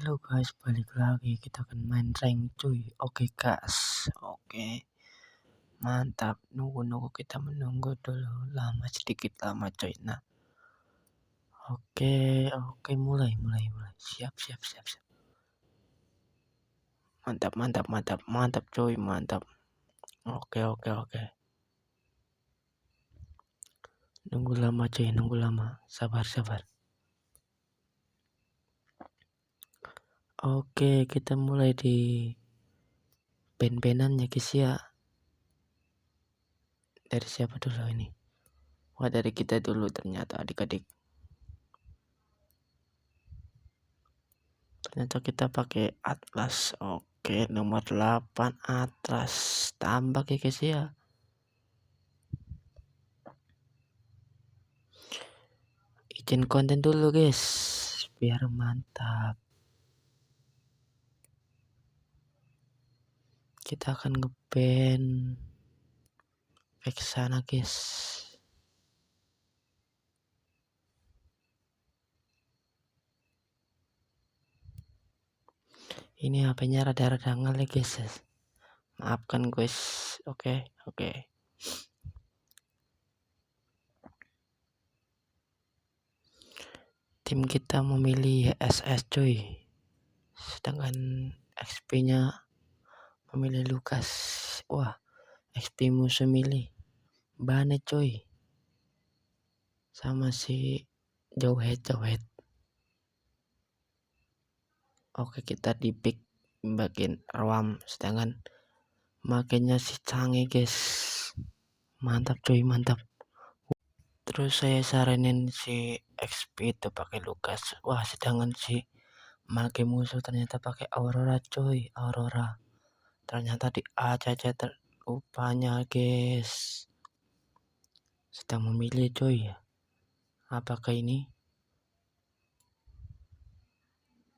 Halo guys, balik lagi kita akan main rank cuy. Oke gas, oke mantap. Nunggu kita menunggu dulu sedikit lama cuy. Nah, oke mulai. Siap. Mantap cuy, mantap. Oke. Nunggu lama cuy, sabar. Oke, kita mulai di pen-penannya guys ya. Dari siapa dulu ini? Wah, dari kita dulu ternyata adik-adik. Ternyata kita pakai atlas. Oke, nomor 8 atlas. Tambah ya guys ya. Izin konten dulu guys, biar mantap. Kita akan ngeban back sana guys. Ini HP-nya rada-rada ngelag guys. Maafkan guys. Oke. Tim kita memilih SS cuy. Sedangkan XP-nya memilih Lukas. Wah, XP musuh milih Bane cuy. Sama si Jauhead. Oke, kita di pick bagian ruam, sedangkan makanya si Canggih guys. Mantap cuy, mantap. Terus saya saranin si XP itu pakai Lukas. Wah, sedangkan si make musuh ternyata pakai Aurora cuy, Ternyata di aja terlupanya guys. Sedang memilih cuy. Apakah ini?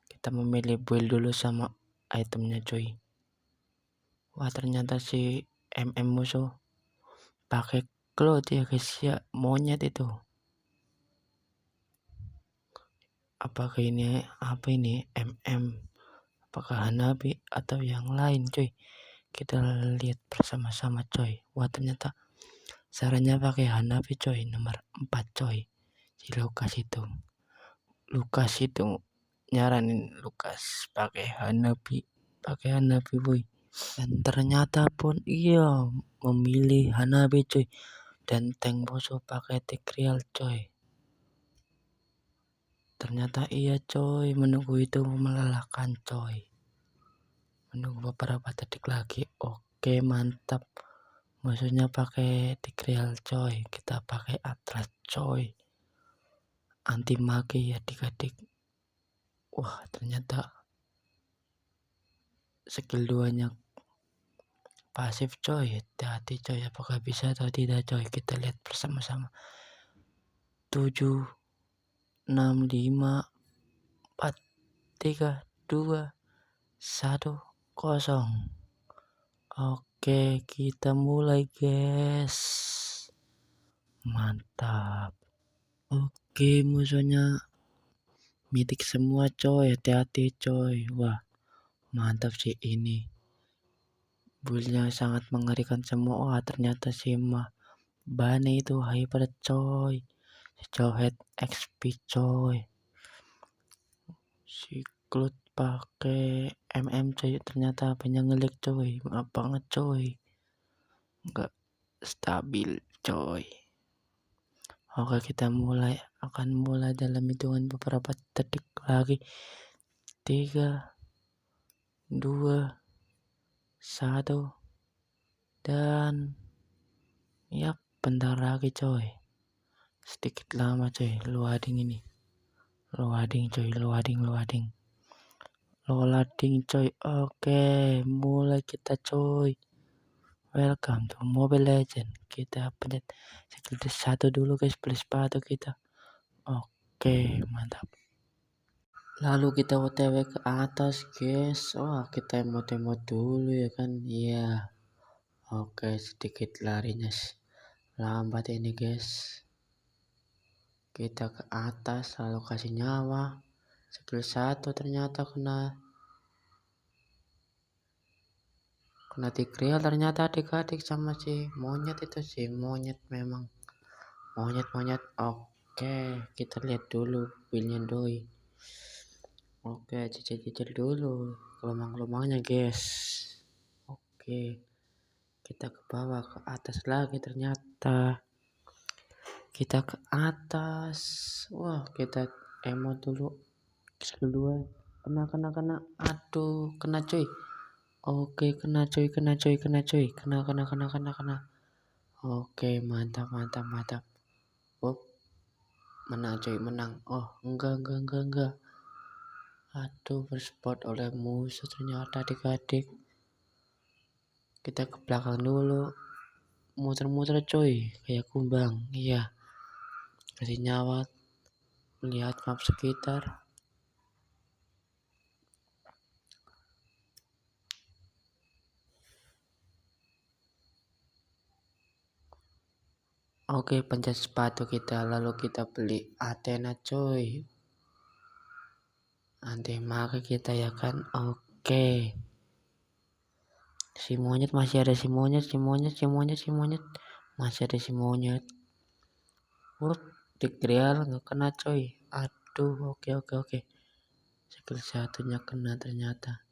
Kita memilih build dulu sama itemnya cuy. Wah, ternyata si MM musuh pakai cloud ya guys ya, monyet itu. Apakah ini MM? Apakah Hanabi atau yang lain cuy? Kita lihat bersama-sama coy. Wah, ternyata sarannya pakai Hanabi coy, nomor 4 coy. Si Lukas itu nyaranin Lukas pakai Hanabi boy. Dan ternyata pun iya memilih Hanabi coy. Dan tank musuh pakai Tigreal coy. Ternyata iya coy, menunggu itu melelahkan coy. Menunggu beberapa detik lagi. Oke, mantap. Musuhnya pakai Tigreal coy. Kita pakai Atlas coy. Anti magi ya adik-adik. Wah, ternyata skill 2-nya pasif coy. Hati-hati coy, apakah bisa atau tidak coy. Kita lihat bersama-sama. 7 6 5 4 3 2 1 0. Oke, kita mulai guys. Mantap. Oke, musuhnya mitik semua coy. Hati-hati coy. Wah, mantap sih ini. Buildnya sangat mengerikan semua. Wah, ternyata si Bane itu hyper coy. Si Jauhead XP coy. Si Cloud pakai MM coy. Ternyata apanya ngelag coy. Maaf banget coy. Enggak stabil coy. Oke, kita akan mulai dalam hitungan beberapa detik lagi. 3 2 1 dan ya bentar lagi coy. Sedikit lama coy loading ini. Loading coy. Oke, mulai kita coy. Welcome to Mobile Legend. Kita update skill 1 dulu guys, beli sepatu kita. Oke, mantap. Lalu kita OTW ke atas guys. Wah, kita emot-emot dulu ya kan. Iya. Oke, sedikit larinya lambat ini guys. Kita ke atas lalu kasih nyawa. skill 1 ternyata kena tigreal ternyata adik-adik sama si monyet itu, si monyet memang monyet. Oke, kita lihat dulu buildnya doi. Oke, cicil dulu kelomang-kelomangnya guys. Oke, kita ke bawah, ke atas lagi ternyata. Kita ke atas. Wah, kita emot dulu. Skill 2. Kena. Aduh, kena cuy. Oke, kena cuy. Kena. Oke, mantap. Oh, menang cuy, menang. Oh, enggak. Aduh, berspot oleh musuh ternyata adik-adik. Kita ke belakang dulu. Muter-muter cuy, kayak kumbang. Iya. Kasih nyawa. Lihat map sekitar. Oke, pencet sepatu kita, lalu kita beli Athena coy. Nanti maka kita ya kan. Oke. Si monyet masih ada, si monyet. Masih ada si monyet. Tigreal nggak kena coy. Aduh, oke. Skill 1-nya kena ternyata.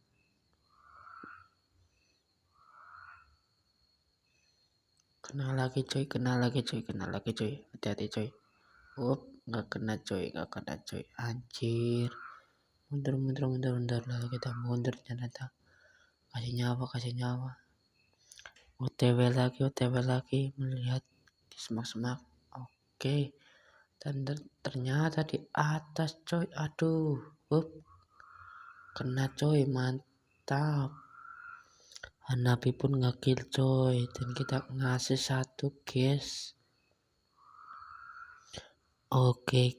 Kena lagi coy. Hati-hati coy. Nggak kena coy. Anjir. Mundur. Lalu kita mundur ternyata. Kasih nyawa. OTW lagi melihat di semak-semak. Oke. Dan ternyata di atas coy. Aduh. Kena coy, mantap. Hanabi pun nge-kill coy. Dan kita ngasih 1 guys. Oke,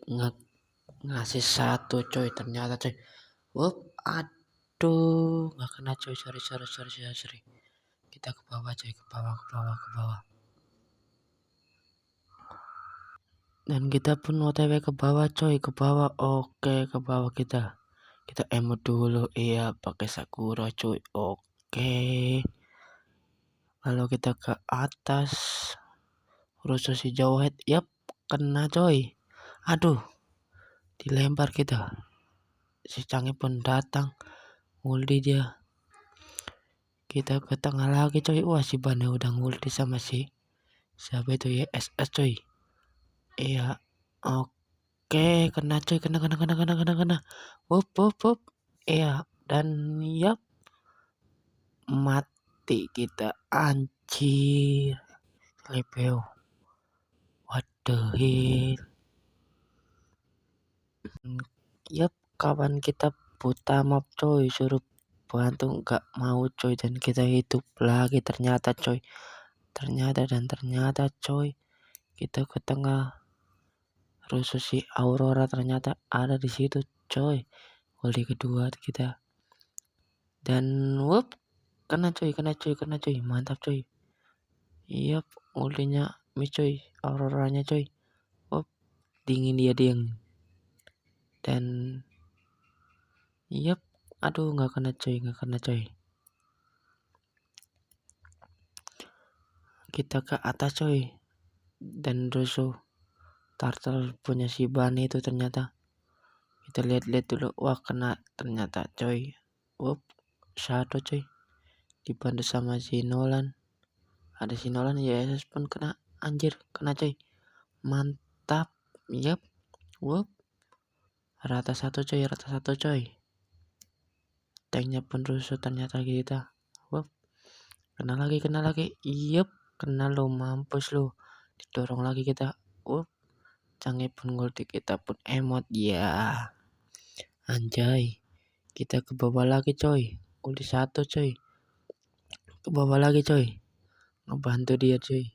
ngasih 1 coy. Ternyata coy. Aduh, nggak kena coy. Sorry. Kita ke bawah coy, ke bawah. Dan kita pun OTW ke bawah coy, Oke, ke bawah kita emot dulu. Iya, pakai Sakura coy. Oke. Lalu kita ke atas. Rusuh si Jawhead. Yap, kena coy. Aduh. Dilempar kita. Si Canggih pun datang. Nguldi dia. Kita ke tengah lagi coy. Wah, si Bane udah nguldi sama si siapa itu ya, SS coy. Iya. Oke, kena coy. Kena. Up. Iya, dan yap. Mati kita, anjir. Lepeo. What the hell. Yap, kawan kita buta map coy, suruh bantu nggak mau coy, dan kita hidup lagi ternyata coy. Ternyata coy, kita ke tengah. Rusuh si Aurora ternyata ada di situ coy. Kali kedua kita. Dan kena coy. Mantap coy. Yap, ultinya mi coy, Auroranya coy. Dingin. Dan yap, aduh nggak kena coy. Kita ke atas coy. Dan rusuh turtle punya si Bani itu ternyata. Kita lihat dulu. Wah, kena ternyata coy. Shadow coy. Dibantu sama si Nolan. Ada si Nolan, YSS pun kena. Anjir, kena coy. Mantap. Yap. Rata satu coy. Tanknya pun rusuh ternyata kita. Kena lagi. Yap. Kena lo, mampus lo. Didorong lagi kita. Canggih pun ngulti, kita pun emot ya. Anjay. Kita ke bawah lagi coy. Ulti 1 coy. Ke bawah lagi coy. Ngebantu dia coy.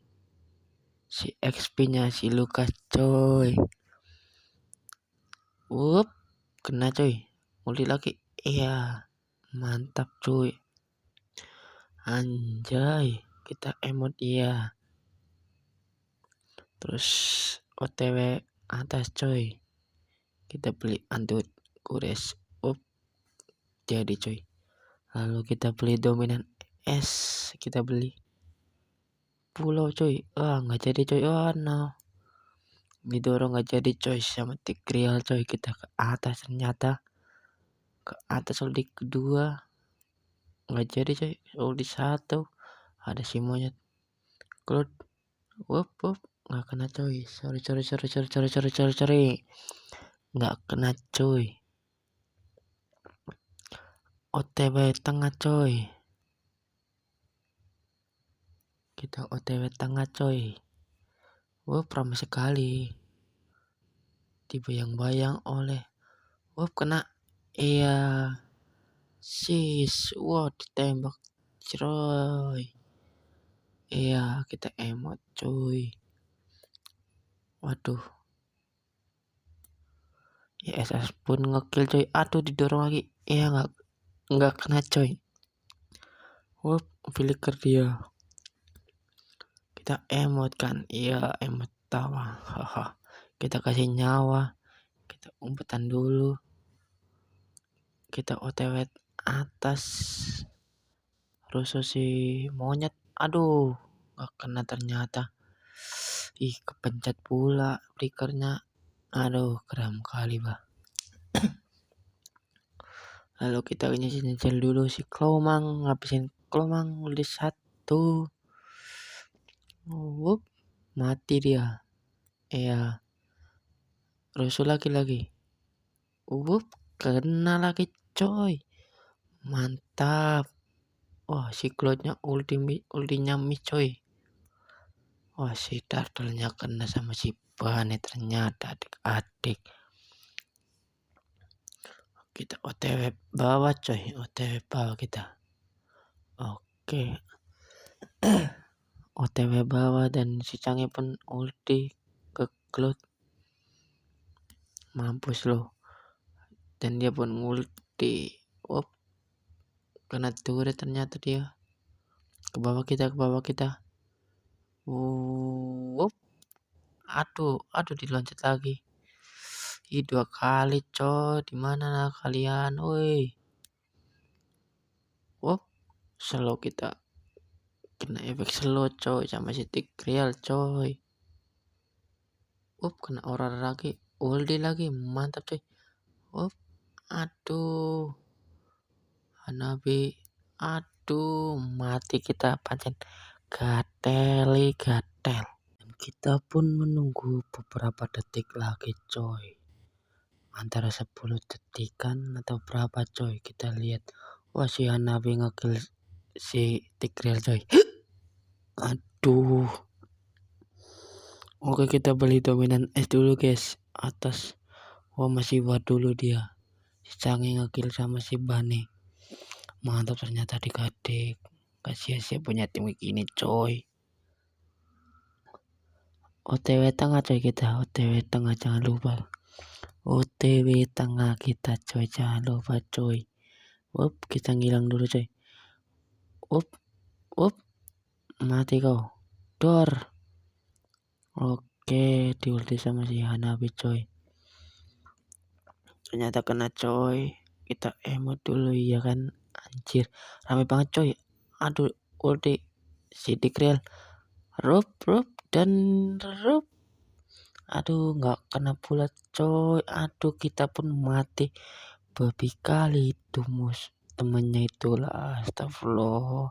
Si XP-nya si Lukas coy. Kena coy. Ulti lagi. Iya. Mantap coy. Anjay. Kita emot ya. Terus OTW atas coy. Kita beli antut kures. Jadi coy. Lalu kita beli dominan es, kita beli pulau coy. Nggak jadi coy. No, didorong nggak jadi coy sama Tigreal coy. Kita ke atas, ternyata ke atas di kedua nggak jadi coy. Di satu ada si monyet Cloud. Nggak kena coy. Sorry, nggak kena coy. OTW tengah coy. Kita OTW tengah coy. Ramai sekali. Dibayang-bayang oleh. Kena. Iya. Sis. Ditembak coy. Iya, kita emot coy. Waduh. Ya SS pun ngekill coy. Aduh, didorong lagi. Iya, nggak kena coy. Flicker dia. Kita emot kan. Iya, emot tawa. Haha. Kita kasih nyawa. Kita umpetan dulu. Kita OTW atas. Rusuh si monyet. Aduh, nggak kena ternyata. Kepencet pula flickernya. Aduh, keren kali bah. Lalu kita nyicil dulu si Klomang, ngabisin Klomang di satu. Mati dia. Iya. Rusuh lagi. Kena lagi coy. Mantap. Si Cloudnya ultinya miss coy. Si turtle-nya kena sama si Bane ternyata adik-adik. Kita OTW bawah coy. OTW bawah kita. Oke. OTW bawah dan si Canggih pun ulti ke Cloud. Mampus loh. Dan dia pun ulti. Kena turret ternyata dia. Ke bawah kita. Aduh diloncat lagi. 2 kali coy. Dimana kalian? Slow kita. Kena efek slow coy sama si Tigreal coy. Kena aurora lagi. Ulti lagi. Mantap coy. Aduh. Hanabi. Aduh. Mati kita pancen. Gatel. Kita pun menunggu beberapa detik lagi coy. Antara 10 detikan atau berapa coy. Kita lihat. Si Hanabi ngekill si Tigreal coy. Aduh. Oke, kita beli dominan es dulu guys. Atas. Masih buat dulu dia. Si Canggih ngekill sama si Bane. Mantap ternyata adik-adik. Gak sia-sia punya tim begini coy. OTW tengah coy kita. OTW tengah jangan lupa. OTW tengah kita coy. Jangan lupa coy. Kita ngilang dulu coy. Mati kau. Dor. Oke, diulti sama si Hanabi coy. Ternyata kena coy. Kita emot dulu ya kan. Anjir, rame banget coy. Aduh, ulti si Tigreal. Rup dan rup. Aduh, nggak kena pula coy. Aduh, kita pun mati babi kali itu temennya itulah. Astagfirullah.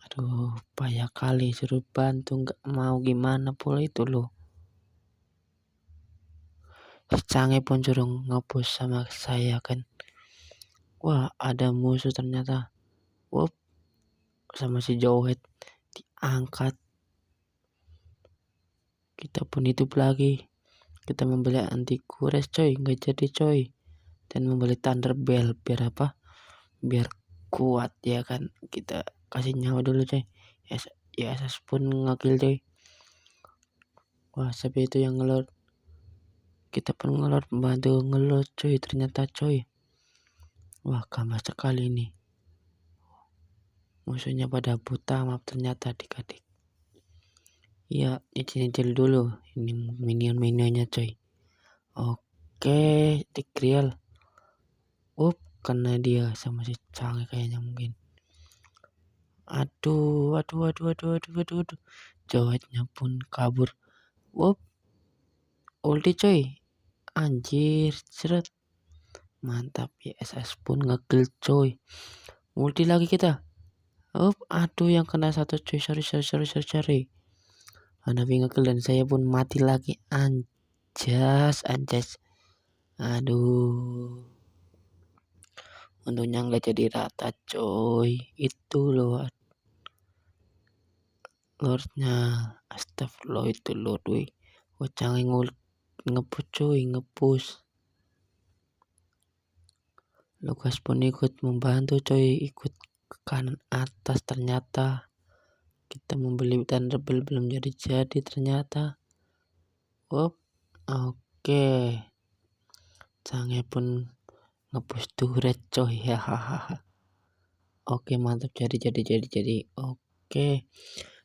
Aduh, payah kali suruh bantu nggak mau, gimana pula itu loh. Si Canggih pun suruh ngepush sama saya kan. Ada musuh ternyata. Sama si Jowet diangkat. Kita pun hidup lagi. Kita membeli anti kures coy, nggak jadi coy. Dan membeli Thunder Bell biar apa? Biar kuat ya kan. Kita kasih nyawa dulu coy. SS pun ngekill coy. Sampai itu yang ngelot. Kita pun ngelot, bantu ngelot coy ternyata coy. Gampang sekali ini. Musuhnya pada buta, maaf ternyata adik-adik. Iya, nyicil dulu ini minion-minionnya coy. Oke, di grill. Kena dia sama si Canggih kayaknya mungkin. Aduh. Jawadnya pun kabur. Ulti coy. Anjir, seret. Mantap ya, SS pun ngekill coy. Ulti lagi kita. Aduh yang kena satu coy. Sorry. Hanafi ngekill dan saya pun mati lagi. Anjas. Aduh. Untungnya nggak jadi rata coy. Itu loh lordnya. Astagfirullah itu lord weh. Canggih ngepush coy, ngepush. Lukas pun ikut membantu coy, ikut ke kanan atas. Ternyata kita membeli dan rebel belum jadi ternyata. Oke. Canggih pun ngepush turret coy. Hahaha. Oke, mantap, jadi. Oke.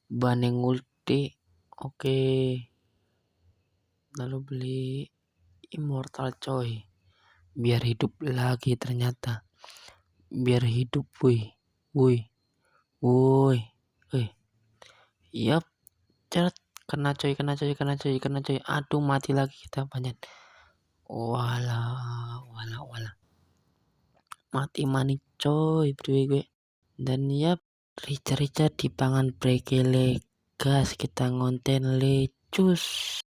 Baneng ulti. Oke. Lalu beli immortal coy. Biar hidup lagi ternyata. Biar hidup woi. Yap. Ceret. Kena coy. Aduh, mati lagi kita banyak. Walah. Mati manik coy gue. Dan yap, Rica di pangan brekele gas kita ngonten lecus.